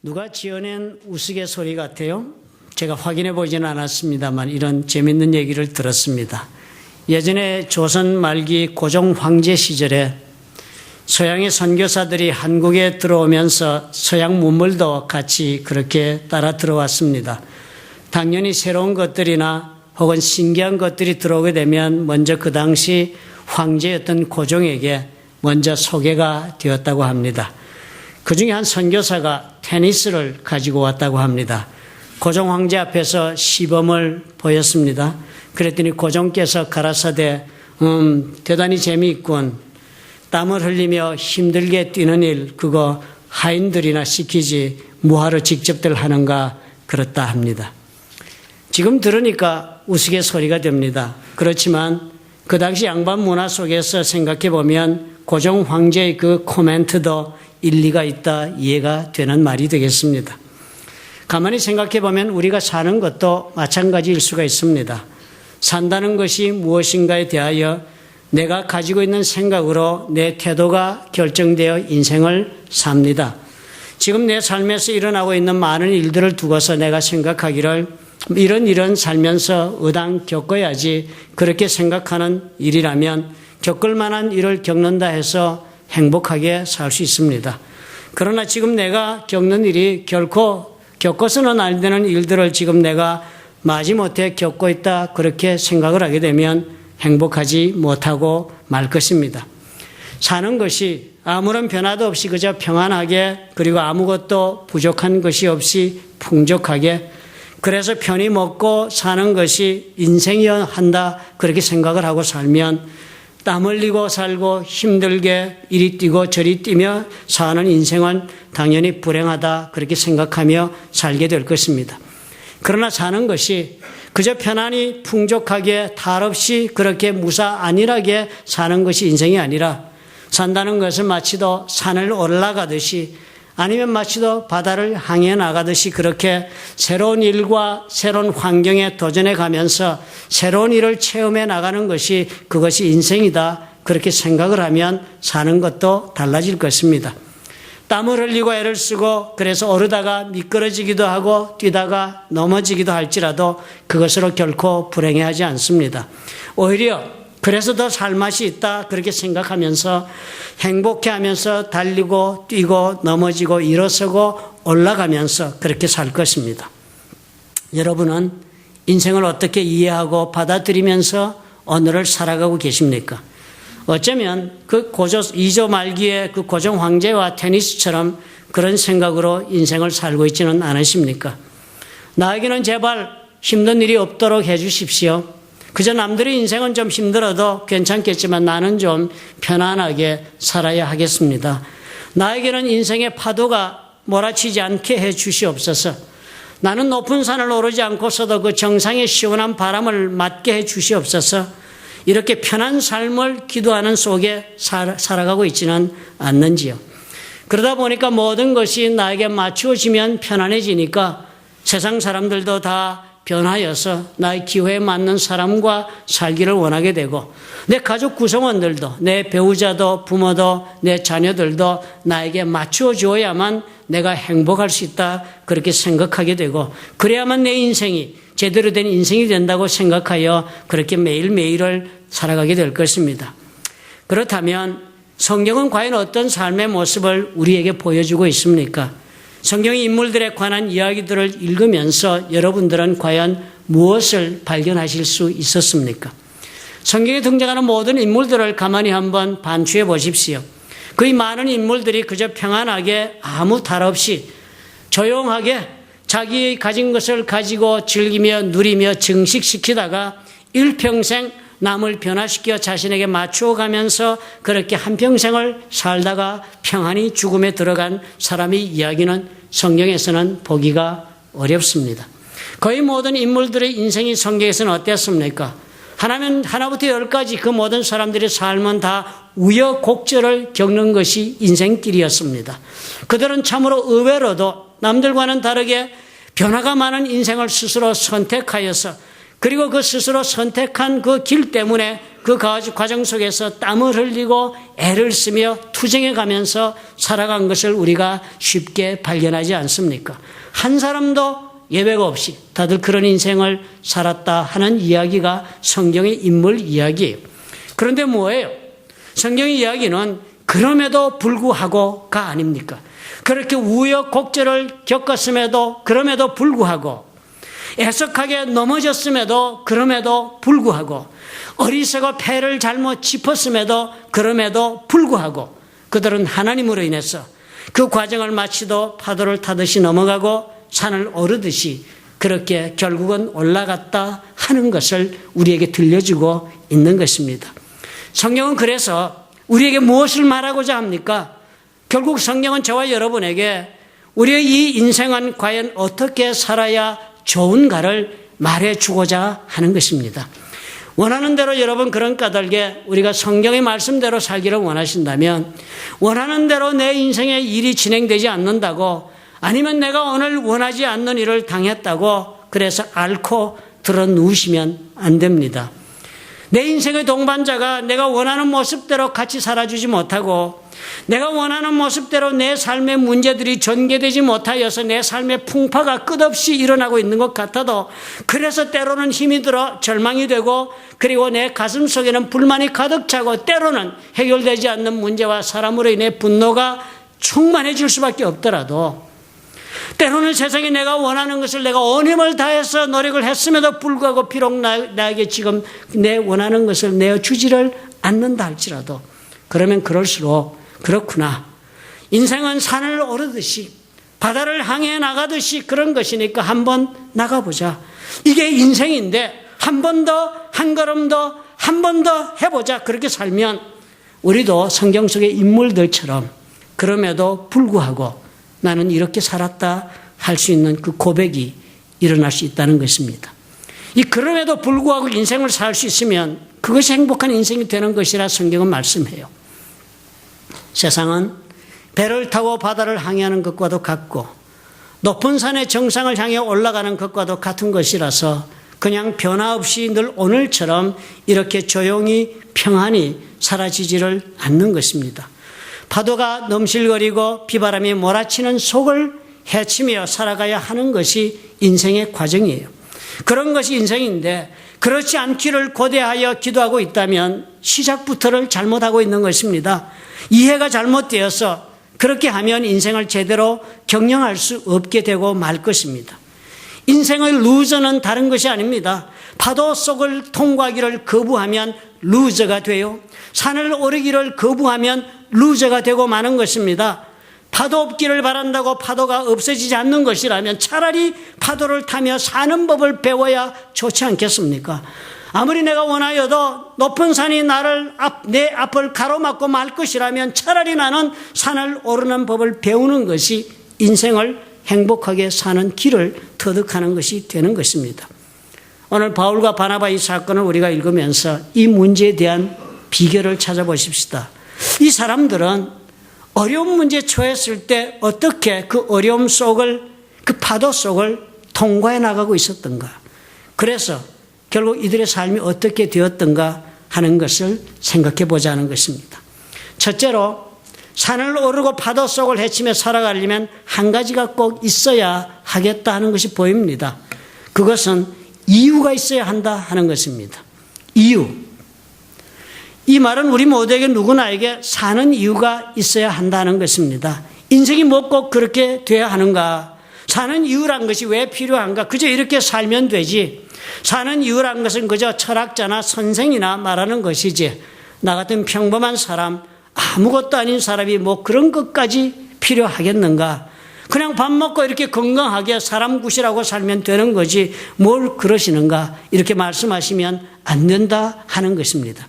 누가 지어낸 우스갯소리 같아요? 제가 확인해 보지는 않았습니다만 이런 재밌는 얘기를 들었습니다. 예전에 조선 말기 고종 황제 시절에 서양의 선교사들이 한국에 들어오면서 서양 문물도 같이 그렇게 따라 들어왔습니다. 당연히 새로운 것들이나 혹은 신기한 것들이 들어오게 되면 먼저 그 당시 황제였던 고종에게 먼저 소개가 되었다고 합니다. 그 중에 한 선교사가 테니스를 가지고 왔다고 합니다. 고종 황제 앞에서 시범을 보였습니다. 그랬더니 고종께서 가라사대 대단히 재미있군. 땀을 흘리며 힘들게 뛰는 일 그거 하인들이나 시키지 뭐하러 직접들 하는가 그렇다 합니다. 지금 들으니까 우스갯소리가 됩니다. 그렇지만 그 당시 양반 문화 속에서 생각해 보면 고종 황제의 그 코멘트도 일리가 있다 이해가 되는 말이 되겠습니다. 가만히 생각해 보면 우리가 사는 것도 마찬가지일 수가 있습니다. 산다는 것이 무엇인가에 대하여 내가 가지고 있는 생각으로 내 태도가 결정되어 인생을 삽니다. 지금 내 삶에서 일어나고 있는 많은 일들을 두고서 내가 생각하기를 이런 살면서 의당 겪어야지 그렇게 생각하는 일이라면 겪을 만한 일을 겪는다 해서 행복하게 살 수 있습니다. 그러나 지금 내가 겪는 일이 결코 겪어서는 안 되는 일들을 지금 내가 마지못해 겪고 있다 그렇게 생각을 하게 되면 행복하지 못하고 말 것입니다. 사는 것이 아무런 변화도 없이 그저 평안하게 그리고 아무것도 부족한 것이 없이 풍족하게 그래서 편히 먹고 사는 것이 인생이어야 한다 그렇게 생각을 하고 살면 땀 흘리고 살고 힘들게 이리 뛰고 저리 뛰며 사는 인생은 당연히 불행하다 그렇게 생각하며 살게 될 것입니다. 그러나 사는 것이 그저 편안히 풍족하게 탈 없이 그렇게 무사 안일하게 사는 것이 인생이 아니라 산다는 것은 마치도 산을 올라가듯이 아니면 마치도 바다를 항해 나가듯이 그렇게 새로운 일과 새로운 환경에 도전해 가면서 새로운 일을 체험해 나가는 것이 그것이 인생이다. 그렇게 생각을 하면 사는 것도 달라질 것입니다. 땀을 흘리고 애를 쓰고 그래서 오르다가 미끄러지기도 하고 뛰다가 넘어지기도 할지라도 그것으로 결코 불행해하지 않습니다. 오히려 그래서 더 살맛이 있다 그렇게 생각하면서 행복해하면서 달리고 뛰고 넘어지고 일어서고 올라가면서 그렇게 살 것입니다. 여러분은 인생을 어떻게 이해하고 받아들이면서 오늘을 살아가고 계십니까? 어쩌면 그 이조 말기에 그 고종 황제와 테니스처럼 그런 생각으로 인생을 살고 있지는 않으십니까? 나에게는 제발 힘든 일이 없도록 해 주십시오. 그저 남들의 인생은 좀 힘들어도 괜찮겠지만 나는 좀 편안하게 살아야 하겠습니다. 나에게는 인생의 파도가 몰아치지 않게 해 주시옵소서. 나는 높은 산을 오르지 않고서도 그 정상의 시원한 바람을 맞게 해 주시옵소서. 이렇게 편한 삶을 기도하는 속에 살아가고 있지는 않는지요. 그러다 보니까 모든 것이 나에게 맞추어지면 편안해지니까 세상 사람들도 다 변하여서 나의 기호에 맞는 사람과 살기를 원하게 되고 내 가족 구성원들도 내 배우자도 부모도 내 자녀들도 나에게 맞추어 주어야만 내가 행복할 수 있다 그렇게 생각하게 되고 그래야만 내 인생이 제대로 된 인생이 된다고 생각하여 그렇게 매일매일을 살아가게 될 것입니다. 그렇다면 성경은 과연 어떤 삶의 모습을 우리에게 보여주고 있습니까? 성경의 인물들에 관한 이야기들을 읽으면서 여러분들은 과연 무엇을 발견하실 수 있었습니까? 성경에 등장하는 모든 인물들을 가만히 한번 반추해 보십시오. 그 많은 인물들이 그저 평안하게 아무 탈 없이 조용하게 자기 가진 것을 가지고 즐기며 누리며 증식시키다가 일평생 남을 변화시켜 자신에게 맞추어 가면서 그렇게 한평생을 살다가 평안히 죽음에 들어간 사람의 이야기는 성경에서는 보기가 어렵습니다. 거의 모든 인물들의 인생이 성경에서는 어땠습니까? 하나부터 열까지 그 모든 사람들의 삶은 다 우여곡절을 겪는 것이 인생길이었습니다. 그들은 참으로 의외로도 남들과는 다르게 변화가 많은 인생을 스스로 선택하여서 그리고 그 스스로 선택한 그 길 때문에 그 과정 속에서 땀을 흘리고 애를 쓰며 투쟁해 가면서 살아간 것을 우리가 쉽게 발견하지 않습니까? 한 사람도 예외가 없이 다들 그런 인생을 살았다 하는 이야기가 성경의 인물 이야기예요. 그런데 뭐예요? 성경의 이야기는 그럼에도 불구하고가 아닙니까? 그렇게 우여곡절을 겪었음에도 그럼에도 불구하고 애석하게 넘어졌음에도 그럼에도 불구하고 어리석어 패를 잘못 짚었음에도 그럼에도 불구하고 그들은 하나님으로 인해서 그 과정을 마치도 파도를 타듯이 넘어가고 산을 오르듯이 그렇게 결국은 올라갔다 하는 것을 우리에게 들려주고 있는 것입니다. 성경은 그래서 우리에게 무엇을 말하고자 합니까? 결국 성경은 저와 여러분에게 우리의 이 인생은 과연 어떻게 살아야 좋은가를 말해주고자 하는 것입니다. 원하는 대로 여러분 그런 까닭에 우리가 성경의 말씀대로 살기를 원하신다면 원하는 대로 내 인생의 일이 진행되지 않는다고 아니면 내가 오늘 원하지 않는 일을 당했다고 그래서 앓고 들어 누우시면 안 됩니다. 내 인생의 동반자가 내가 원하는 모습대로 같이 살아주지 못하고 내가 원하는 모습대로 내 삶의 문제들이 전개되지 못하여서 내 삶의 풍파가 끝없이 일어나고 있는 것 같아도 그래서 때로는 힘이 들어 절망이 되고 그리고 내 가슴 속에는 불만이 가득 차고 때로는 해결되지 않는 문제와 사람으로 인해 분노가 충만해질 수밖에 없더라도 때로는 세상에 내가 원하는 것을 내가 온 힘을 다해서 노력을 했음에도 불구하고 비록 나에게 지금 내 원하는 것을 내어주지를 않는다 할지라도 그러면 그럴수록 그렇구나. 인생은 산을 오르듯이 바다를 항해 나가듯이 그런 것이니까 한번 나가보자. 이게 인생인데 한 번 더, 한 걸음 더, 한 번 더 해보자. 그렇게 살면 우리도 성경 속의 인물들처럼 그럼에도 불구하고 나는 이렇게 살았다 할 수 있는 그 고백이 일어날 수 있다는 것입니다. 이 그럼에도 불구하고 인생을 살 수 있으면 그것이 행복한 인생이 되는 것이라 성경은 말씀해요. 세상은 배를 타고 바다를 항해하는 것과도 같고 높은 산의 정상을 향해 올라가는 것과도 같은 것이라서 그냥 변화 없이 늘 오늘처럼 이렇게 조용히 평안히 사라지지를 않는 것입니다. 파도가 넘실거리고 비바람이 몰아치는 속을 헤치며 살아가야 하는 것이 인생의 과정이에요. 그런 것이 인생인데 그렇지 않기를 고대하여 기도하고 있다면 시작부터를 잘못하고 있는 것입니다. 이해가 잘못되어서 그렇게 하면 인생을 제대로 경영할 수 없게 되고 말 것입니다. 인생의 루저는 다른 것이 아닙니다. 파도 속을 통과하기를 거부하면 루저가 돼요. 산을 오르기를 거부하면 루저가 되고 마는 것입니다. 파도 없기를 바란다고 파도가 없어지지 않는 것이라면 차라리 파도를 타며 사는 법을 배워야 좋지 않겠습니까? 아무리 내가 원하여도 높은 산이 내 앞을 가로막고 말 것이라면 차라리 나는 산을 오르는 법을 배우는 것이 인생을 행복하게 사는 길을 터득하는 것이 되는 것입니다. 오늘 바울과 바나바 이 사건을 우리가 읽으면서 이 문제에 대한 비결을 찾아보십시다. 이 사람들은 어려운 문제에 처했을 때 어떻게 그 어려움 속을, 그 파도 속을 통과해 나가고 있었던가. 그래서 결국 이들의 삶이 어떻게 되었던가 하는 것을 생각해 보자는 것입니다. 첫째로 산을 오르고 파도 속을 헤치며 살아가려면 한 가지가 꼭 있어야 하겠다 하는 것이 보입니다. 그것은 이유가 있어야 한다 하는 것입니다. 이유. 이 말은 우리 모두에게 누구나에게 사는 이유가 있어야 한다는 것입니다. 인생이 뭐 꼭 그렇게 돼야 하는가? 사는 이유란 것이 왜 필요한가? 그저 이렇게 살면 되지. 사는 이유란 것은 그저 철학자나 선생이나 말하는 것이지. 나 같은 평범한 사람, 아무것도 아닌 사람이 뭐 그런 것까지 필요하겠는가? 그냥 밥 먹고 이렇게 건강하게 사람 구실하고 살면 되는 거지 뭘 그러시는가? 이렇게 말씀하시면 안 된다 하는 것입니다.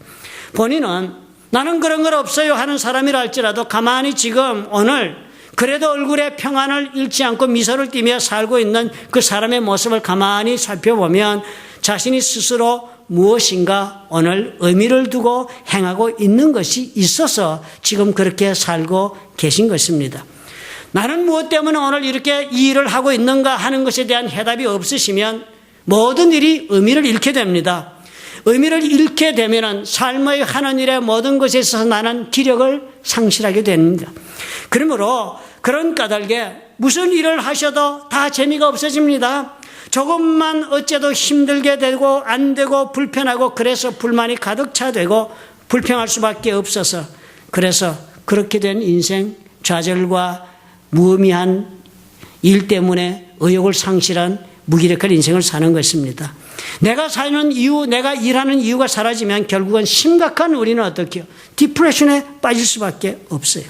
본인은 나는 그런 건 없어요 하는 사람이라 할지라도 가만히 지금 오늘 그래도 얼굴에 평안을 잃지 않고 미소를 띠며 살고 있는 그 사람의 모습을 가만히 살펴보면 자신이 스스로 무엇인가 오늘 의미를 두고 행하고 있는 것이 있어서 지금 그렇게 살고 계신 것입니다. 나는 무엇 때문에 오늘 이렇게 이 일을 하고 있는가 하는 것에 대한 해답이 없으시면 모든 일이 의미를 잃게 됩니다. 의미를 잃게 되면은 삶의 하는 일의 모든 것에 있어서 나는 기력을 상실하게 됩니다. 그러므로 그런 까닭에 무슨 일을 하셔도 다 재미가 없어집니다. 조금만 어째도 힘들게 되고 안 되고 불편하고 그래서 불만이 가득 차되고 불평할 수밖에 없어서 그래서 그렇게 된 인생 좌절과 무의미한 일 때문에 의욕을 상실한 무기력한 인생을 사는 것입니다. 내가 사는 이유, 내가 일하는 이유가 사라지면 결국은 심각한 우리는 어떻게 해요? 디프레션에 빠질 수밖에 없어요.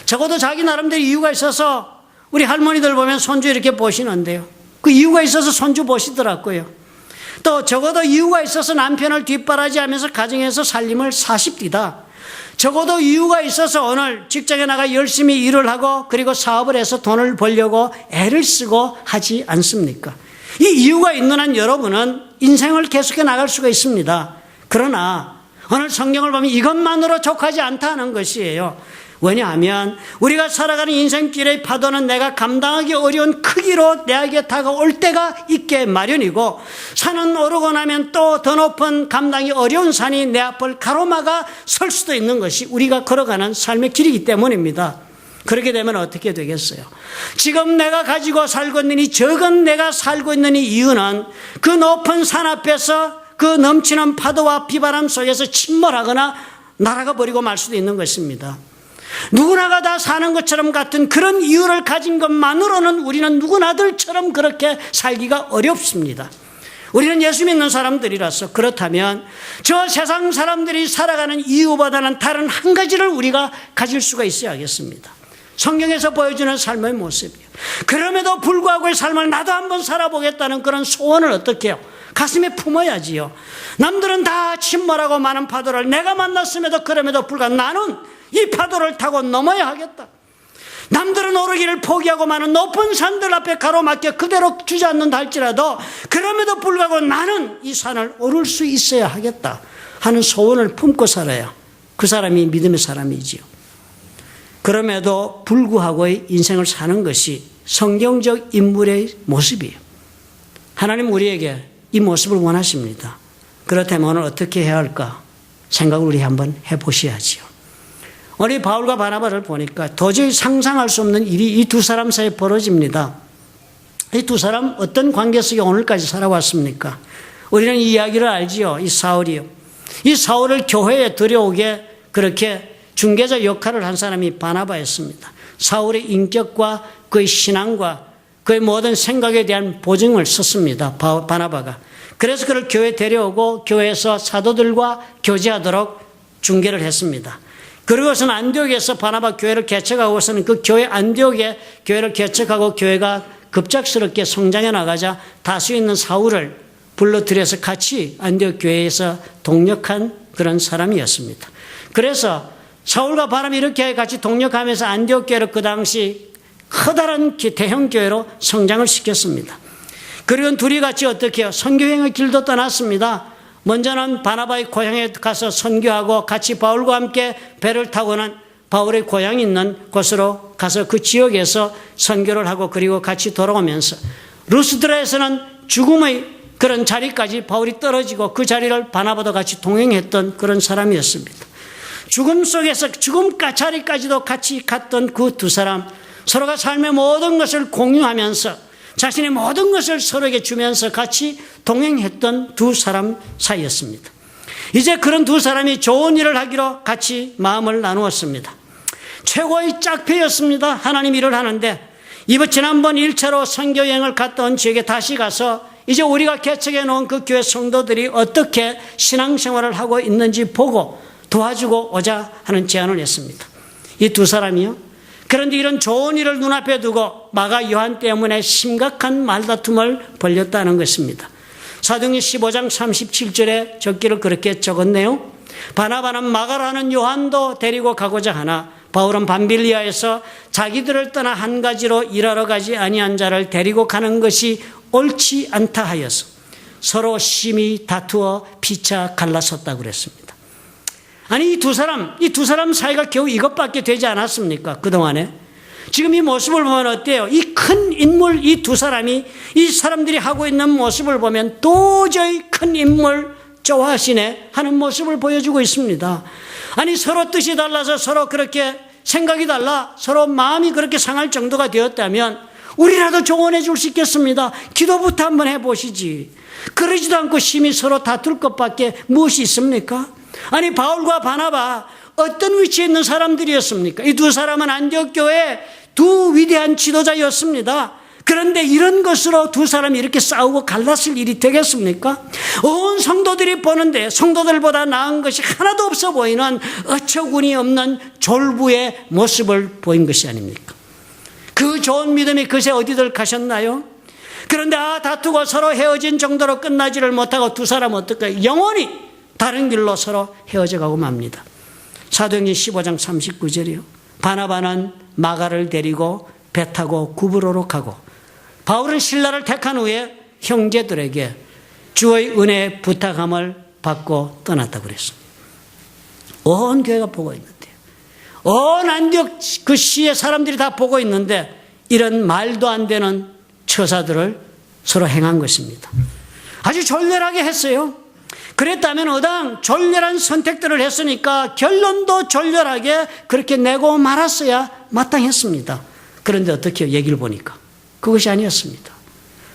적어도 자기 나름대로 이유가 있어서 우리 할머니들 보면 손주 이렇게 보시는데요. 그 이유가 있어서 손주 보시더라고요. 또 적어도 이유가 있어서 남편을 뒷바라지하면서 가정에서 살림을 사십니다. 적어도 이유가 있어서 오늘 직장에 나가 열심히 일을 하고 그리고 사업을 해서 돈을 벌려고 애를 쓰고 하지 않습니까? 이 이유가 있는 한 여러분은 인생을 계속해 나갈 수가 있습니다. 그러나 오늘 성경을 보면 이것만으로 족하지 않다는 것이에요. 왜냐하면 우리가 살아가는 인생길의 파도는 내가 감당하기 어려운 크기로 내게 다가올 때가 있게 마련이고 산은 오르고 나면 또 더 높은 감당이 어려운 산이 내 앞을 가로막아 설 수도 있는 것이 우리가 걸어가는 삶의 길이기 때문입니다. 그렇게 되면 어떻게 되겠어요? 지금 내가 가지고 살고 있는 이 적은 내가 살고 있는 이 이유는 그 높은 산 앞에서 그 넘치는 파도와 비바람 속에서 침몰하거나 날아가 버리고 말 수도 있는 것입니다. 누구나가 다 사는 것처럼 같은 그런 이유를 가진 것만으로는 우리는 누구나들처럼 그렇게 살기가 어렵습니다. 우리는 예수 믿는 사람들이라서 그렇다면 저 세상 사람들이 살아가는 이유보다는 다른 한 가지를 우리가 가질 수가 있어야겠습니다. 성경에서 보여주는 삶의 모습이에요. 그럼에도 불구하고 이 삶을 나도 한번 살아보겠다는 그런 소원을 어떻게 해요? 가슴에 품어야지요. 남들은 다 침몰하고 많은 파도를 내가 만났음에도 그럼에도 불구하고 나는 이 파도를 타고 넘어야 하겠다. 남들은 오르기를 포기하고 많은 높은 산들 앞에 가로막혀 그대로 주저앉는다 할지라도 그럼에도 불구하고 나는 이 산을 오를 수 있어야 하겠다 하는 소원을 품고 살아야 그 사람이 믿음의 사람이지요. 그럼에도 불구하고의 인생을 사는 것이 성경적 인물의 모습이에요. 하나님 우리에게 이 모습을 원하십니다. 그렇다면 오늘 어떻게 해야 할까 생각을 우리 한번 해보셔야지요. 우리 바울과 바나바를 보니까 도저히 상상할 수 없는 일이 이 두 사람 사이에 벌어집니다. 이 두 사람 어떤 관계 속에 오늘까지 살아왔습니까? 우리는 이 이야기를 알지요. 이 사울이요. 이 사울을 교회에 들여오게 그렇게 중개자 역할을 한 사람이 바나바였습니다. 사울의 인격과 그의 신앙과 그의 모든 생각에 대한 보증을 썼습니다. 바나바가. 그래서 그를 교회에 데려오고 교회에서 사도들과 교제하도록 중개를 했습니다. 그러고서는 안디옥에서 바나바 교회를 개척하고서는 그 교회 안디옥에 교회를 개척하고 교회가 급작스럽게 성장해 나가자 다수 있는 사울을 불러들여서 같이 안디옥 교회에서 동력한 그런 사람이었습니다. 그래서 사울과 바나바가 이렇게 같이 동력하면서 안디옥 교회를 그 당시 커다란 대형 교회로 성장을 시켰습니다. 그리고 둘이 같이 어떻게 해요? 선교행의 길도 떠났습니다. 먼저는 바나바의 고향에 가서 선교하고 같이 바울과 함께 배를 타고는 바울의 고향이 있는 곳으로 가서 그 지역에서 선교를 하고 그리고 같이 돌아오면서 루스드라에서는 죽음의 그런 자리까지 바울이 떨어지고 그 자리를 바나바도 같이 동행했던 그런 사람이었습니다. 죽음 속에서 죽음 자리까지도 같이 갔던 그 두 사람 서로가 삶의 모든 것을 공유하면서 자신의 모든 것을 서로에게 주면서 같이 동행했던 두 사람 사이였습니다. 이제 그런 두 사람이 좋은 일을 하기로 같이 마음을 나누었습니다. 최고의 짝패였습니다. 하나님 일을 하는데 지난번 1차로 선교여행을 갔다 온 지역에 다시 가서 이제 우리가 개척해 놓은 그 교회 성도들이 어떻게 신앙생활을 하고 있는지 보고 도와주고 오자 하는 제안을 했습니다. 이 두 사람이요. 그런데 이런 좋은 일을 눈앞에 두고 마가 요한 때문에 심각한 말다툼을 벌였다는 것입니다. 사도행전 15장 37절에 적기를 그렇게 적었네요. 바나바는 마가라는 요한도 데리고 가고자 하나 바울은 밤빌리아에서 자기들을 떠나 한 가지로 일하러 가지 아니한 자를 데리고 가는 것이 옳지 않다 하여서 서로 심히 다투어 피차 갈라섰다고 그랬습니다. 아니 이 두 사람 사이가 겨우 이것밖에 되지 않았습니까? 그동안에. 지금 이 모습을 보면 어때요? 이 큰 인물 이 두 사람이 이 사람들이 하고 있는 모습을 보면 도저히 큰 인물 좋아하시네 하는 모습을 보여주고 있습니다. 아니 서로 뜻이 달라서 서로 그렇게 생각이 달라 서로 마음이 그렇게 상할 정도가 되었다면 우리라도 조언해 줄 수 있겠습니다. 기도부터 한번 해보시지. 그러지도 않고 심히 서로 다툴 것밖에 무엇이 있습니까? 아니 바울과 바나바 어떤 위치에 있는 사람들이었습니까? 이 두 사람은 안디옥 교회의 두 위대한 지도자였습니다. 그런데 이런 것으로 두 사람이 이렇게 싸우고 갈랐을 일이 되겠습니까? 온 성도들이 보는데 성도들보다 나은 것이 하나도 없어 보이는 어처구니 없는 졸부의 모습을 보인 것이 아닙니까? 그 좋은 믿음이 그새 어디들 가셨나요? 그런데 다투고 서로 헤어진 정도로 끝나지를 못하고 두 사람은 어떨까요? 영원히 다른 길로 서로 헤어져 가고 맙니다. 사도행전 15장 39절이요. 바나바는 마가를 데리고 배 타고 구브로로 가고 바울은 신라를 택한 후에 형제들에게 주의 은혜의 부탁함을 받고 떠났다고 그랬습니다. 온 교회가 보고 있는데요. 온 안디옥 그 시의 사람들이 다 보고 있는데 이런 말도 안 되는 처사들을 서로 행한 것입니다. 아주 졸렬하게 했어요. 그랬다면 어당 졸렬한 선택들을 했으니까 결론도 졸렬하게 그렇게 내고 말았어야 마땅했습니다. 그런데 어떻게 해요? 얘기를 보니까 그것이 아니었습니다.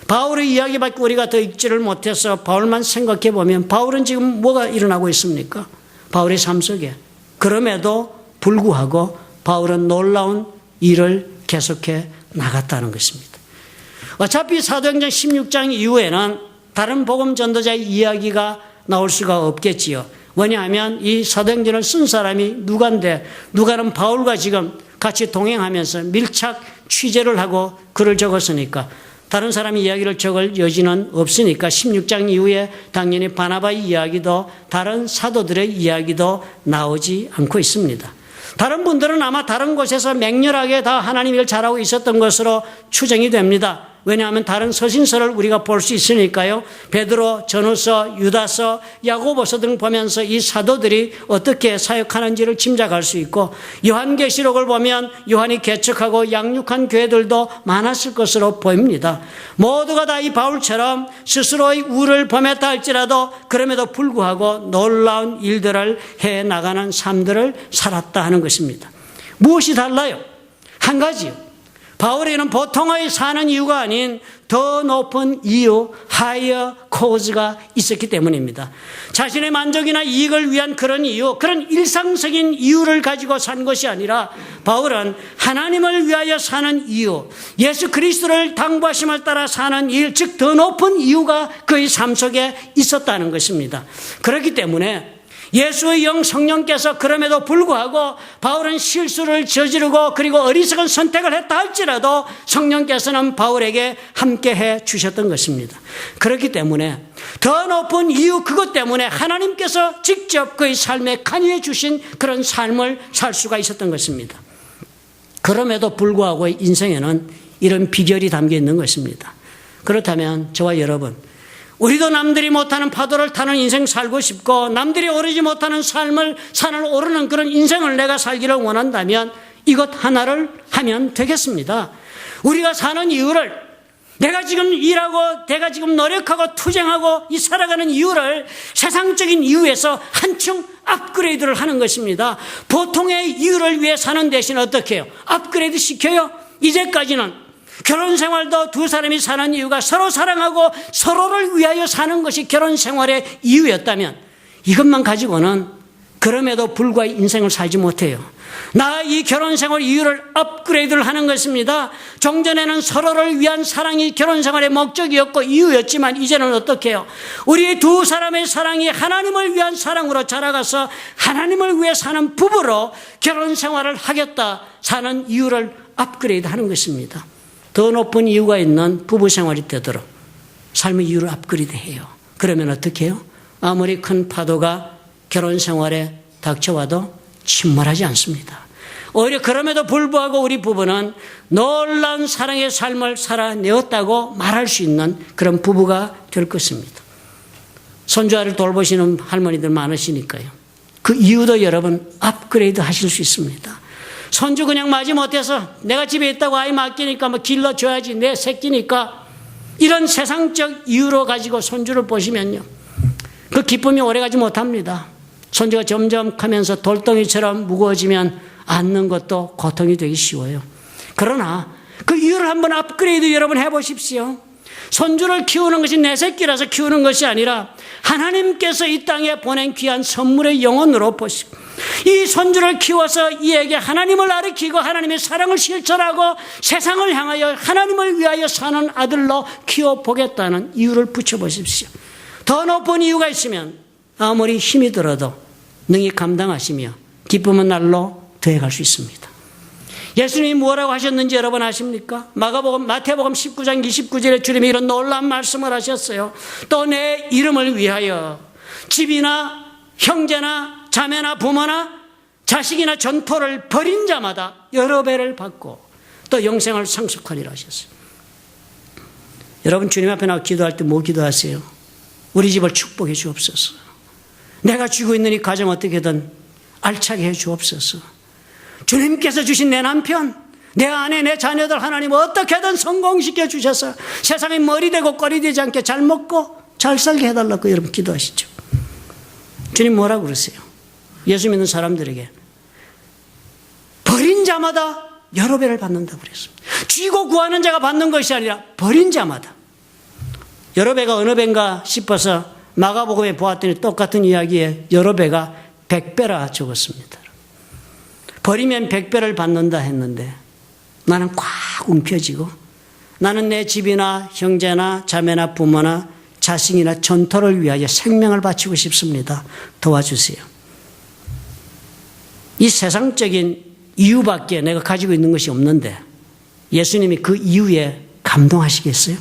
바울의 이야기밖에 우리가 더 읽지를 못해서 바울만 생각해 보면 바울은 지금 뭐가 일어나고 있습니까? 바울의 삶 속에. 그럼에도 불구하고 바울은 놀라운 일을 계속해 나갔다는 것입니다. 어차피 사도행전 16장 이후에는 다른 복음 전도자의 이야기가 나올 수가 없겠지요. 왜냐하면 이 사도행전을 쓴 사람이 누가인데 누가는 바울과 지금 같이 동행하면서 밀착 취재를 하고 글을 적었으니까 다른 사람이 이야기를 적을 여지는 없으니까 16장 이후에 당연히 바나바의 이야기도 다른 사도들의 이야기도 나오지 않고 있습니다. 다른 분들은 아마 다른 곳에서 맹렬하게 다 하나님 일 잘하고 있었던 것으로 추정이 됩니다. 왜냐하면 다른 서신서를 우리가 볼 수 있으니까요. 베드로, 전후서, 유다서, 야고보서 등 보면서 이 사도들이 어떻게 사역하는지를 짐작할 수 있고 요한계시록을 보면 요한이 개척하고 양육한 교회들도 많았을 것으로 보입니다. 모두가 다 이 바울처럼 스스로의 우를 범했다 할지라도 그럼에도 불구하고 놀라운 일들을 해나가는 삶들을 살았다 하는 것입니다. 무엇이 달라요? 한 가지요. 바울에는 보통의 사는 이유가 아닌 더 높은 이유, higher cause가 있었기 때문입니다. 자신의 만족이나 이익을 위한 그런 이유, 그런 일상적인 이유를 가지고 산 것이 아니라 바울은 하나님을 위하여 사는 이유, 예수 그리스도를 당부하심을 따라 사는 일, 즉 더 높은 이유가 그의 삶 속에 있었다는 것입니다. 그렇기 때문에 예수의 영 성령께서 그럼에도 불구하고 바울은 실수를 저지르고 그리고 어리석은 선택을 했다 할지라도 성령께서는 바울에게 함께해 주셨던 것입니다. 그렇기 때문에 더 높은 이유 그것 때문에 하나님께서 직접 그의 삶에 관여해 주신 그런 삶을 살 수가 있었던 것입니다. 그럼에도 불구하고 인생에는 이런 비결이 담겨 있는 것입니다. 그렇다면 저와 여러분 우리도 남들이 못하는 파도를 타는 인생 살고 싶고 남들이 오르지 못하는 삶을 산을 오르는 그런 인생을 내가 살기를 원한다면 이것 하나를 하면 되겠습니다. 우리가 사는 이유를 내가 지금 일하고 내가 지금 노력하고 투쟁하고 이 살아가는 이유를 세상적인 이유에서 한층 업그레이드를 하는 것입니다. 보통의 이유를 위해 사는 대신 어떻게 해요? 업그레이드 시켜요. 이제까지는 결혼 생활도 두 사람이 사는 이유가 서로 사랑하고 서로를 위하여 사는 것이 결혼 생활의 이유였다면 이것만 가지고는 그럼에도 불구하고 인생을 살지 못해요. 나 이 결혼 생활 이유를 업그레이드를 하는 것입니다. 종전에는 서로를 위한 사랑이 결혼 생활의 목적이었고 이유였지만 이제는 어떻게 해요? 우리 두 사람의 사랑이 하나님을 위한 사랑으로 자라가서 하나님을 위해 사는 부부로 결혼 생활을 하겠다 사는 이유를 업그레이드 하는 것입니다. 더 높은 이유가 있는 부부 생활이 되도록 삶의 이유를 업그레이드해요. 그러면 어떻게 해요? 아무리 큰 파도가 결혼 생활에 닥쳐와도 침몰하지 않습니다. 오히려 그럼에도 불구하고 우리 부부는 놀라운 사랑의 삶을 살아내었다고 말할 수 있는 그런 부부가 될 것입니다. 손주아를 돌보시는 할머니들 많으시니까요. 그 이유도 여러분 업그레이드 하실 수 있습니다. 손주 그냥 마지 못해서 내가 집에 있다고 아이 맡기니까 뭐 길러줘야지 내 새끼니까 이런 세상적 이유로 가지고 손주를 보시면요. 그 기쁨이 오래가지 못합니다. 손주가 점점 크면서 돌덩이처럼 무거워지면 앉는 것도 고통이 되기 쉬워요. 그러나 그 이유를 한번 업그레이드 여러분 해보십시오. 손주를 키우는 것이 내 새끼라서 키우는 것이 아니라 하나님께서 이 땅에 보낸 귀한 선물의 영혼으로 보시고 이 손주를 키워서 이에게 하나님을 가르치고 하나님의 사랑을 실천하고 세상을 향하여 하나님을 위하여 사는 아들로 키워보겠다는 이유를 붙여보십시오. 더 높은 이유가 있으면 아무리 힘이 들어도 능히 감당하시며 기쁨은 날로 더해갈 수 있습니다. 예수님이 뭐라고 하셨는지 여러분 아십니까? 마태복음 19장 29절에 주님이 이런 놀라운 말씀을 하셨어요. 또 내 이름을 위하여 집이나 형제나 자매나 부모나 자식이나 전토를 벌인 자마다 여러 배를 받고 또 영생을 상속하리라 하셨어요. 여러분 주님 앞에 나와 기도할 때 뭐 기도하세요? 우리 집을 축복해 주옵소서. 내가 쥐고 있는 이 가정 어떻게든 알차게 해 주옵소서. 주님께서 주신 내 남편, 내 아내, 내 자녀들 하나님 어떻게든 성공시켜 주셔서 세상에 머리 되고 꼬리 되지 않게 잘 먹고 잘 살게 해달라고 여러분 기도하시죠. 주님 뭐라고 그러세요? 예수 믿는 사람들에게 버린 자마다 여러 배를 받는다고 그랬습니다. 쥐고 구하는 자가 받는 것이 아니라 버린 자마다. 여러 배가 어느 배인가 싶어서 마가복음에 보았더니 똑같은 이야기에 여러 배가 100배라 적었습니다. 버리면 100배를 받는다 했는데 나는 꽉 움켜쥐고 나는 내 집이나 형제나 자매나 부모나 자식이나 전토를 위하여 생명을 바치고 싶습니다. 도와주세요. 이 세상적인 이유밖에 내가 가지고 있는 것이 없는데 예수님이 그 이유에 감동하시겠어요?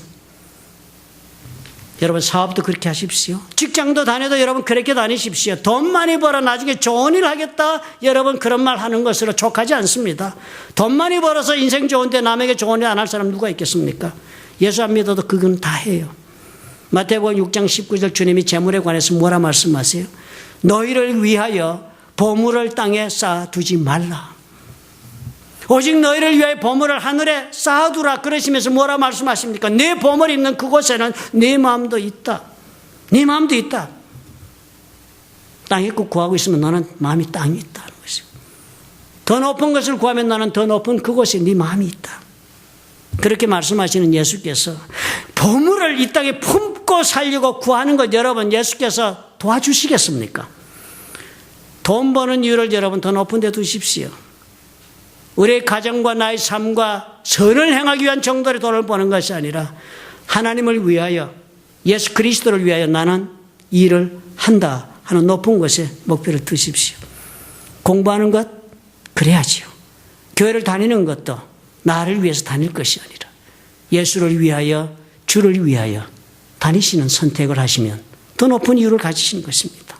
여러분 사업도 그렇게 하십시오. 직장도 다녀도 여러분 그렇게 다니십시오. 돈 많이 벌어 나중에 좋은 일 하겠다 여러분 그런 말 하는 것으로 족하지 않습니다. 돈 많이 벌어서 인생 좋은데 남에게 좋은 일 안 할 사람 누가 있겠습니까? 예수 안 믿어도 그건 다 해요. 마태복음 6장 19절 주님이 재물에 관해서 뭐라 말씀하세요? 너희를 위하여 보물을 땅에 쌓아두지 말라. 오직 너희를 위하여 보물을 하늘에 쌓아두라 그러시면서 뭐라 말씀하십니까? 네 보물이 있는 그곳에는 네 마음도 있다. 네 마음도 있다. 땅에 꼭 구하고 있으면 너는 마음이 땅에 있다는 것이고 더 높은 것을 구하면 너는 더 높은 그곳에 네 마음이 있다. 그렇게 말씀하시는 예수께서 보물을 이 땅에 품고 살려고 구하는 것 여러분 예수께서 도와주시겠습니까? 돈 버는 이유를 여러분 더 높은 데 두십시오. 우리의 가정과 나의 삶과 선을 행하기 위한 정도의 돈을 버는 것이 아니라 하나님을 위하여 예수 그리스도를 위하여 나는 일을 한다 하는 높은 곳에 목표를 두십시오. 공부하는 것 그래야지요. 교회를 다니는 것도 나를 위해서 다닐 것이 아니라 예수를 위하여 주를 위하여 다니시는 선택을 하시면 더 높은 이유를 가지시는 것입니다.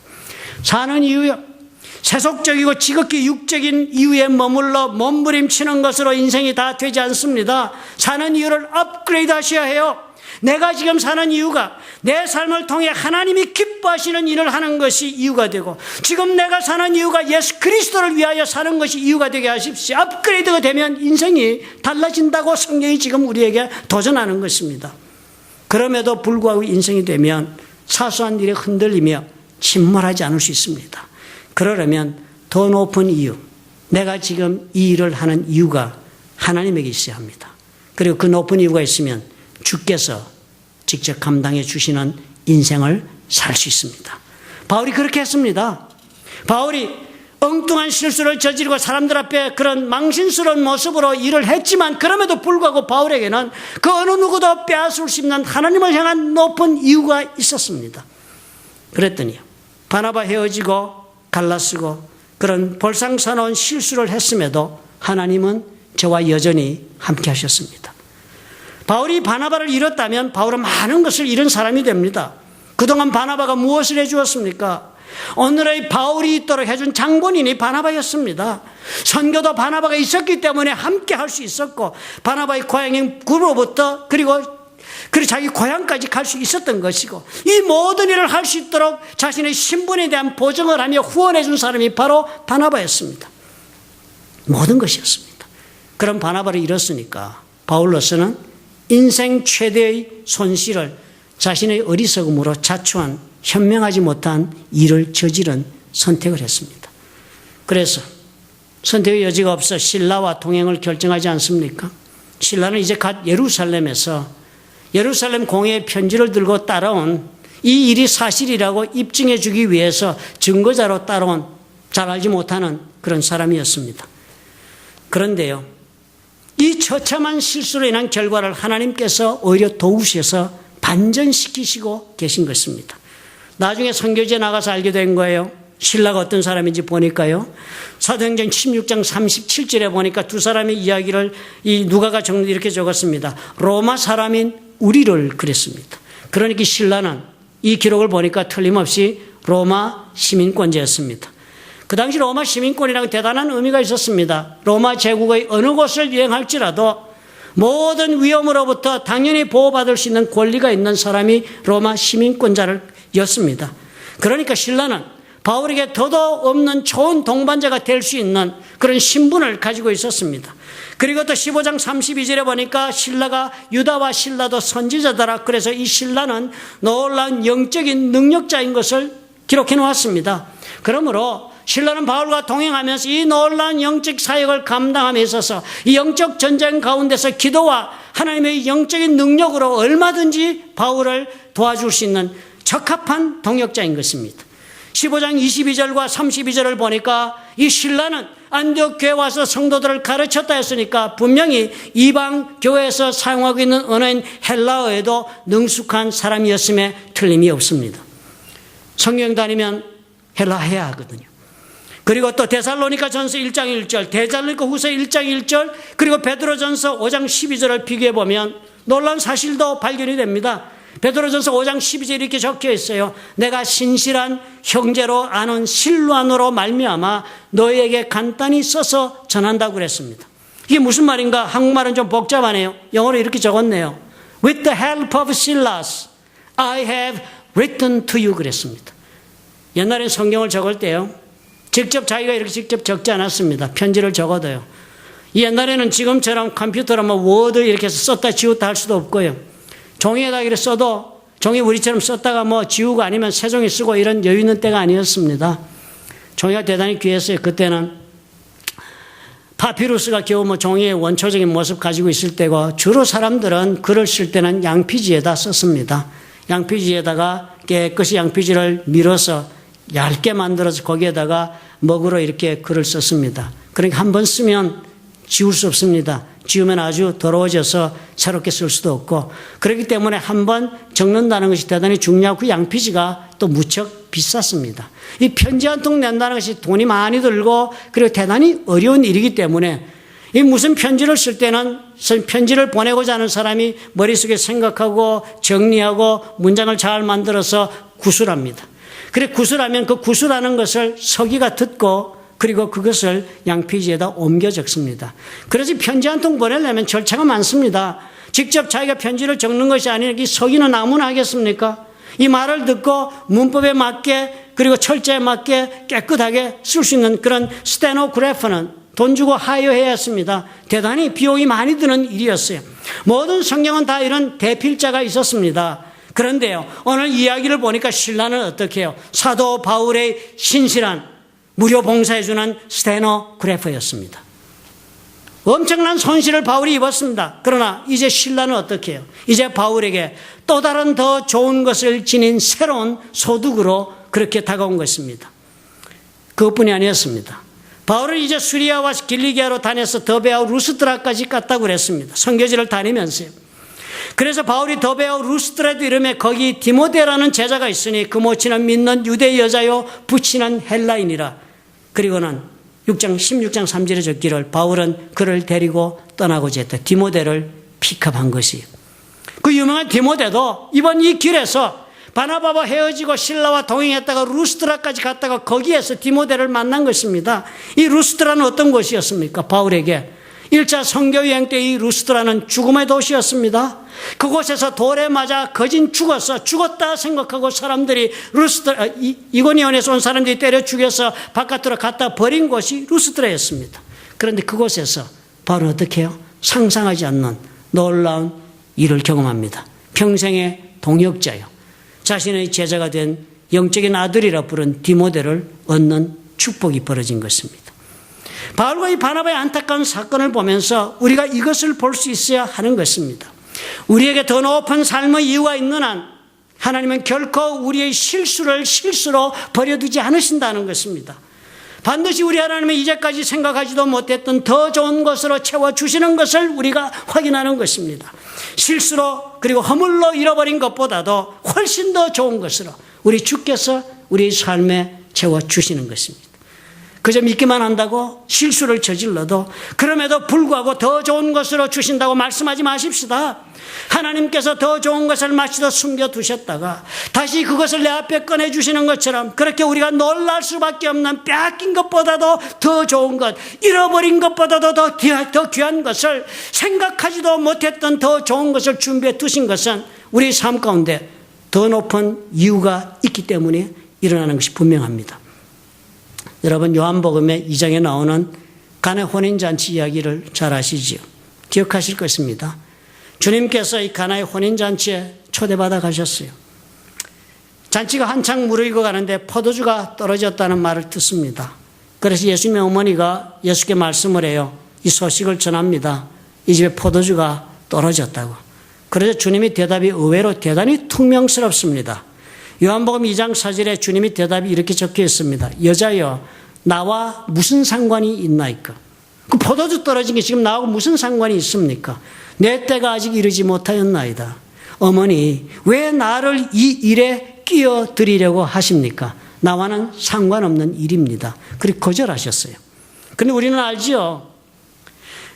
사는 이유요. 세속적이고 지극히 육적인 이유에 머물러 몸부림치는 것으로 인생이 다 되지 않습니다. 사는 이유를 업그레이드 하셔야 해요. 내가 지금 사는 이유가 내 삶을 통해 하나님이 기뻐하시는 일을 하는 것이 이유가 되고 지금 내가 사는 이유가 예수 그리스도를 위하여 사는 것이 이유가 되게 하십시오. 업그레이드가 되면 인생이 달라진다고 성경이 지금 우리에게 도전하는 것입니다. 그럼에도 불구하고 인생이 되면 사소한 일에 흔들리며 침몰하지 않을 수 있습니다. 그러려면 더 높은 이유, 내가 지금 이 일을 하는 이유가 하나님에게 있어야 합니다. 그리고 그 높은 이유가 있으면 주께서 직접 감당해 주시는 인생을 살 수 있습니다. 바울이 그렇게 했습니다. 바울이 엉뚱한 실수를 저지르고 사람들 앞에 그런 망신스러운 모습으로 일을 했지만 그럼에도 불구하고 바울에게는 그 어느 누구도 빼앗을 수 없는 하나님을 향한 높은 이유가 있었습니다. 그랬더니 바나바 헤어지고 갈라쓰고 그런 볼상사나운 실수를 했음에도 하나님은 저와 여전히 함께 하셨습니다. 바울이 바나바를 잃었다면 바울은 많은 것을 잃은 사람이 됩니다. 그동안 바나바가 무엇을 해주었습니까? 오늘의 바울이 있도록 해준 장본인이 바나바였습니다. 선교도 바나바가 있었기 때문에 함께 할 수 있었고 바나바의 고향인 구로부터 그리고 자기 고향까지 갈 수 있었던 것이고 이 모든 일을 할 수 있도록 자신의 신분에 대한 보증을 하며 후원해 준 사람이 바로 바나바였습니다. 모든 것이었습니다. 그런 바나바를 잃었으니까 바울로서는 인생 최대의 손실을 자신의 어리석음으로 자초한 현명하지 못한 일을 저지른 선택을 했습니다. 그래서 선택의 여지가 없어 신라와 동행을 결정하지 않습니까? 신라는 이제 갓 예루살렘에서 예루살렘 공회의 편지를 들고 따라온 이 일이 사실이라고 입증해 주기 위해서 증거자로 따라온 잘 알지 못하는 그런 사람이었습니다. 그런데요, 이 처참한 실수로 인한 결과를 하나님께서 오히려 도우셔서 반전시키시고 계신 것입니다. 나중에 선교지에 나가서 알게 된 거예요. 신라가 어떤 사람인지 보니까요. 사도행전 16장 37절에 보니까 두 사람의 이야기를 이 누가가 이렇게 적었습니다. 로마 사람인 우리를 그랬습니다. 그러니까 신라는 이 기록을 보니까 틀림없이 로마 시민권자였습니다. 그 당시 로마 시민권이라는 대단한 의미가 있었습니다. 로마 제국의 어느 곳을 여행할지라도 모든 위험으로부터 당연히 보호받을 수 있는 권리가 있는 사람이 로마 시민권자였습니다. 그러니까 신라는 바울에게 더도 없는 좋은 동반자가 될 수 있는 그런 신분을 가지고 있었습니다. 그리고 또 15장 32절에 보니까 신라가 유다와 신라도 선지자더라. 그래서 이 신라는 놀라운 영적인 능력자인 것을 기록해 놓았습니다. 그러므로 신라는 바울과 동행하면서 이 놀라운 영적 사역을 감당함에 있어서 이 영적 전쟁 가운데서 기도와 하나님의 영적인 능력으로 얼마든지 바울을 도와줄 수 있는 적합한 동역자인 것입니다. 15장 22절과 32절을 보니까 이 신라는 안디옥 교회에 와서 성도들을 가르쳤다 했으니까 분명히 이방 교회에서 사용하고 있는 언어인 헬라어에도 능숙한 사람이었음에 틀림이 없습니다. 성경 다니면 헬라 해야 하거든요. 그리고 또 데살로니가 전서 1장 1절, 데살로니가 후서 1장 1절, 그리고 베드로 전서 5장 12절을 비교해 보면 놀라운 사실도 발견이 됩니다. 베드로전서 5장 12절에 이렇게 적혀 있어요. 내가 신실한 형제로 아는 실로안으로 말미암아 너희에게 간단히 써서 전한다고 그랬습니다. 이게 무슨 말인가? 한국말은 좀 복잡하네요. 영어로 이렇게 적었네요. With the help of Silas, I have written to you 그랬습니다. 옛날에 성경을 적을 때요, 직접 자기가 이렇게 직접 적지 않았습니다. 편지를 적어도요. 옛날에는 지금처럼 컴퓨터로 뭐 워드 이렇게 해서 썼다 지웠다 할 수도 없고요. 종이에다 이렇게 써도 종이 우리처럼 썼다가 뭐 지우고 아니면 새 종이 쓰고 이런 여유 있는 때가 아니었습니다. 종이가 대단히 귀했어요. 그때는 파피루스가 겨우 뭐 종이의 원초적인 모습 가지고 있을 때고 주로 사람들은 글을 쓸 때는 양피지에다 썼습니다. 양피지에다가 깨끗이 양피지를 밀어서 얇게 만들어서 거기에다가 먹으로 이렇게 글을 썼습니다. 그러니까 한 번 쓰면 지울 수 없습니다. 지우면 아주 더러워져서 새롭게 쓸 수도 없고 그렇기 때문에 한 번 적는다는 것이 대단히 중요하고 그 양피지가 또 무척 비쌌습니다. 이 편지 한 통 낸다는 것이 돈이 많이 들고 그리고 대단히 어려운 일이기 때문에 이 무슨 편지를 쓸 때는 편지를 보내고자 하는 사람이 머릿속에 생각하고 정리하고 문장을 잘 만들어서 구술합니다. 그래 구술하면 그 구술하는 것을 서기가 듣고 그리고 그것을 양피지에다 옮겨 적습니다. 그래서 편지 한 통 보내려면 절차가 많습니다. 직접 자기가 편지를 적는 것이 아니라 이 서기는 아무나 하겠습니까? 이 말을 듣고 문법에 맞게 그리고 철자에 맞게 깨끗하게 쓸 수 있는 그런 스테노그래퍼는 돈 주고 하여해야 했습니다. 대단히 비용이 많이 드는 일이었어요. 모든 성경은 다 이런 대필자가 있었습니다. 그런데요, 오늘 이야기를 보니까 신라는 어떻게 해요? 사도 바울의 신실한 무료 봉사해주는 스테노그래퍼였습니다. 엄청난 손실을 바울이 입었습니다. 그러나 이제 신라는 어떻게 해요? 이제 바울에게 또 다른 더 좋은 것을 지닌 새로운 소득으로 그렇게 다가온 것입니다. 그것뿐이 아니었습니다. 바울은 이제 수리아와 길리기아로 다녀서 더베아와 루스드라까지 갔다고 그랬습니다. 선교지를 다니면서요. 그래서 바울이 더베아와 루스드라도 이름에 거기 디모데라는 제자가 있으니 그 모친은 믿는 유대 여자요 부친은 헬라인이라. 그리고는 16장 3절에 적기를 바울은 그를 데리고 떠나고자 했다. 디모데를 픽업한 것이에요. 그 유명한 디모데도 이번 이 길에서 바나바와 헤어지고 신라와 동행했다가 루스드라까지 갔다가 거기에서 디모데를 만난 것입니다. 이 루스드라는 어떤 곳이었습니까? 바울에게 1차 선교여행 때 이 루스드라는 죽음의 도시였습니다. 그곳에서 돌에 맞아 거진 죽었다 생각하고 사람들이 이고니온에서 온 사람들이 때려 죽여서 바깥으로 갖다 버린 곳이 루스드라였습니다. 그런데 그곳에서 바로 어떻게 해요? 상상하지 않는 놀라운 일을 경험합니다. 평생의 동역자요. 자신의 제자가 된 영적인 아들이라 부른 디모데를 얻는 축복이 벌어진 것입니다. 바울과 이 바나바의 안타까운 사건을 보면서 우리가 이것을 볼 수 있어야 하는 것입니다. 우리에게 더 높은 삶의 이유가 있는 한 하나님은 결코 우리의 실수를 실수로 버려두지 않으신다는 것입니다. 반드시 우리 하나님은 이제까지 생각하지도 못했던 더 좋은 것으로 채워주시는 것을 우리가 확인하는 것입니다. 실수로 그리고 허물로 잃어버린 것보다도 훨씬 더 좋은 것으로 우리 주께서 우리 삶에 채워주시는 것입니다. 그저 믿기만 한다고 실수를 저질러도 그럼에도 불구하고 더 좋은 것으로 주신다고 말씀하지 마십시다. 하나님께서 더 좋은 것을 마치도 숨겨두셨다가 다시 그것을 내 앞에 꺼내주시는 것처럼 그렇게 우리가 놀랄 수밖에 없는 빼앗긴 것보다도 더 좋은 것, 잃어버린 것보다도 더 귀한 것을 생각하지도 못했던 더 좋은 것을 준비해 두신 것은 우리 삶 가운데 더 높은 이유가 있기 때문에 일어나는 것이 분명합니다. 여러분, 요한복음의 2장에 나오는 가나 혼인잔치 이야기를 잘 아시지요? 기억하실 것입니다. 주님께서 이 가나의 혼인잔치에 초대받아 가셨어요. 잔치가 한창 무르익어 가는데 포도주가 떨어졌다는 말을 듣습니다. 그래서 예수님의 어머니가 예수께 말씀을 해요. 이 소식을 전합니다. 이 집에 포도주가 떨어졌다고. 그래서 주님의 대답이 의외로 대단히 퉁명스럽습니다. 요한복음 2장 4절에 주님의 대답이 이렇게 적혀 있습니다. 여자여, 나와 무슨 상관이 있나이까? 그 포도주 떨어진 게 지금 나하고 무슨 상관이 있습니까? 내 때가 아직 이르지 못하였나이다. 어머니, 왜 나를 이 일에 끼어들이려고 하십니까? 나와는 상관없는 일입니다. 그렇게 거절하셨어요. 그런데 우리는 알지요.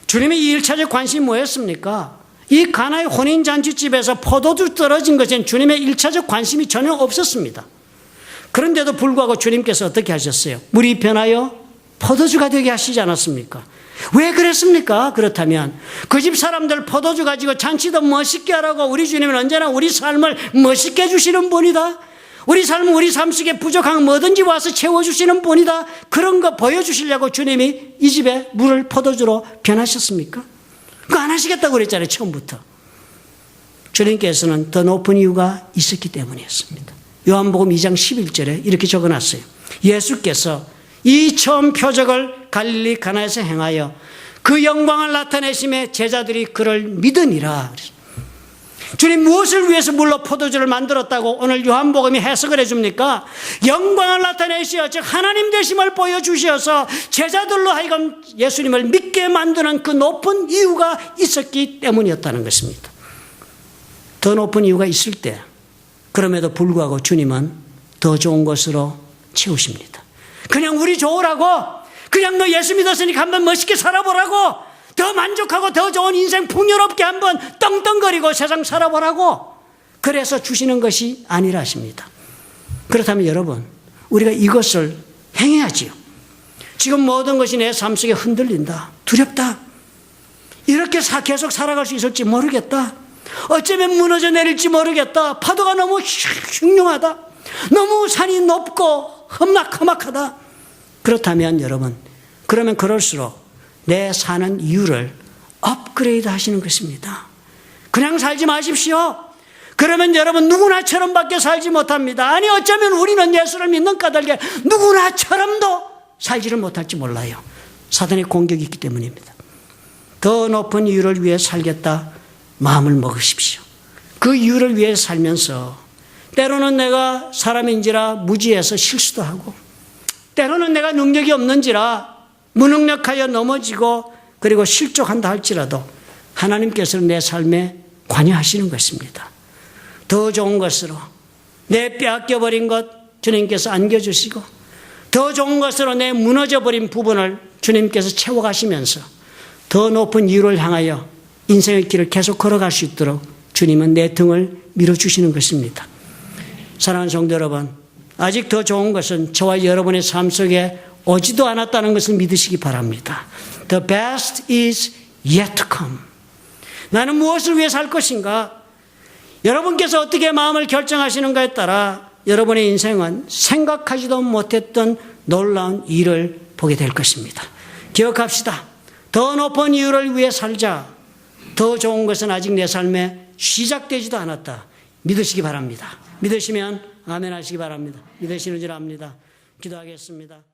주님의 이 1차적 관심이 뭐였습니까? 이 가나의 혼인잔치집에서 포도주 떨어진 것엔 주님의 1차적 관심이 전혀 없었습니다. 그런데도 불구하고 주님께서 어떻게 하셨어요? 물이 변하여 포도주가 되게 하시지 않았습니까? 왜 그랬습니까? 그렇다면 그 집 사람들 포도주 가지고 잔치도 멋있게 하라고 우리 주님은 언제나 우리 삶을 멋있게 해주시는 분이다. 우리 삶은 우리 삶 속에 부족한 뭐든지 와서 채워주시는 분이다. 그런 거 보여주시려고 주님이 이 집에 물을 포도주로 변하셨습니까? 그거 안 하시겠다고 그랬잖아요, 처음부터. 주님께서는 더 높은 이유가 있었기 때문이었습니다. 요한복음 2장 11절에 이렇게 적어놨어요. 예수께서 이 처음 표적을 갈릴리 가나에서 행하여 그 영광을 나타내심에 제자들이 그를 믿으니라. 주님 무엇을 위해서 물로 포도주를 만들었다고 오늘 요한복음이 해석을 해줍니까? 영광을 나타내시어 즉 하나님 되심을 보여주셔서 제자들로 하여금 예수님을 믿게 만드는 그 높은 이유가 있었기 때문이었다는 것입니다. 더 높은 이유가 있을 때 그럼에도 불구하고 주님은 더 좋은 것으로 채우십니다. 그냥 우리 좋으라고, 그냥 너 예수 믿었으니까 한번 멋있게 살아보라고, 더 만족하고 더 좋은 인생 풍요롭게 한번 떵떵거리고 세상 살아보라고 그래서 주시는 것이 아니라 하십니다. 그렇다면 여러분, 우리가 이것을 행해야지요. 지금 모든 것이 내 삶 속에 흔들린다, 두렵다, 이렇게 계속 살아갈 수 있을지 모르겠다, 어쩌면 무너져 내릴지 모르겠다, 파도가 너무 흉흉하다, 너무 산이 높고 험악하다. 그렇다면 여러분, 그러면 그럴수록 내 사는 이유를 업그레이드 하시는 것입니다. 그냥 살지 마십시오. 그러면 여러분 누구나처럼 밖에 살지 못합니다. 아니 어쩌면 우리는 예수를 믿는 까닭에 누구나처럼도 살지를 못할지 몰라요. 사단의 공격이 있기 때문입니다. 더 높은 이유를 위해 살겠다 마음을 먹으십시오. 그 이유를 위해 살면서 때로는 내가 사람인지라 무지해서 실수도 하고, 때로는 내가 능력이 없는지라 무능력하여 넘어지고 그리고 실족한다 할지라도 하나님께서는 내 삶에 관여하시는 것입니다. 더 좋은 것으로 내 빼앗겨버린 것 주님께서 안겨주시고, 더 좋은 것으로 내 무너져버린 부분을 주님께서 채워가시면서 더 높은 이유를 향하여 인생의 길을 계속 걸어갈 수 있도록 주님은 내 등을 밀어주시는 것입니다. 사랑하는 성도 여러분, 아직 더 좋은 것은 저와 여러분의 삶 속에 오지도 않았다는 것을 믿으시기 바랍니다. The best is yet to come. 나는 무엇을 위해 살 것인가? 여러분께서 어떻게 마음을 결정하시는가에 따라 여러분의 인생은 생각하지도 못했던 놀라운 일을 보게 될 것입니다. 기억합시다. 더 높은 이유를 위해 살자. 더 좋은 것은 아직 내 삶에 시작되지도 않았다. 믿으시기 바랍니다. 믿으시면 아멘 하시기 바랍니다. 믿으시는 줄 압니다. 기도하겠습니다.